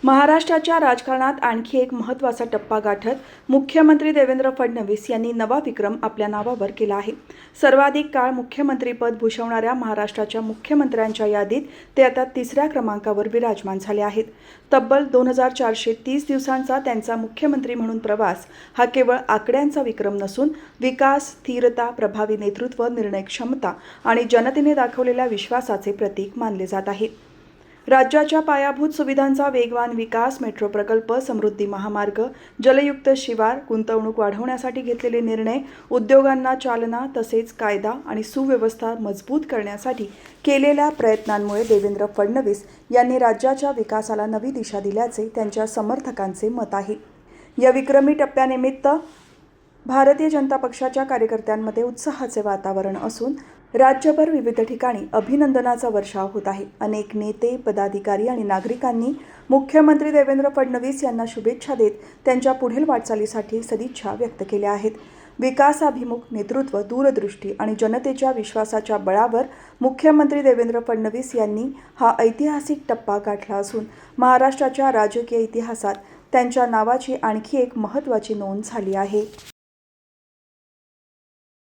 महाराष्ट्राच्या राजकारणात आणखी एक महत्त्वाचा टप्पा गाठत मुख्यमंत्री देवेंद्र फडणवीस यांनी नवा विक्रम आपल्या नावावर केला आहे। सर्वाधिक काळ मुख्यमंत्रीपद भूषवणाऱ्या महाराष्ट्राच्या मुख्यमंत्र्यांच्या यादीत ते आता 3ऱ्या क्रमांकावर विराजमान झाले आहेत। तब्बल 2430 दिवसांचा त्यांचा मुख्यमंत्री म्हणून प्रवास हा केवळ आकड्यांचा विक्रम नसून विकास, स्थिरता, प्रभावी नेतृत्व, निर्णय क्षमता आणि जनतेने दाखवलेल्या विश्वासाचे प्रतीक मानले जात आहे। राज्याच्या पायाभूत सुविधांचा वेगवान विकास, मेट्रो प्रकल्प, समृद्धी महामार्ग, जलयुक्त शिवार, गुंतवणूक वाढवण्यासाठी घेतलेले निर्णय, उद्योगांना चालना तसेच कायदा आणि सुव्यवस्था मजबूत करण्यासाठी केलेल्या प्रयत्नांमुळे देवेंद्र फडणवीस यांनी राज्याच्या विकासाला नवी दिशा दिल्याचे त्यांच्या समर्थकांचे मत आहे। या विक्रमी टप्प्यानिमित्त भारतीय जनता पक्षाच्या कार्यकर्त्यांमध्ये उत्साहाचे वातावरण असून राज्यभर विविध ठिकाणी अभिनंदनाचा वर्षाव होत आहे। अनेक नेते, पदाधिकारी आणि नागरिकांनी मुख्यमंत्री देवेंद्र फडणवीस यांना शुभेच्छा देत त्यांच्या पुढील वाटचालीसाठी सदिच्छा व्यक्त केल्या आहेत। विकासाभिमुख नेतृत्व, दूरदृष्टी आणि जनतेच्या विश्वासाच्या बळावर मुख्यमंत्री देवेंद्र फडणवीस यांनी हा ऐतिहासिक टप्पा गाठला असून महाराष्ट्राच्या राजकीय इतिहासात त्यांच्या नावाची आणखी एक महत्त्वाची नोंद झाली आहे।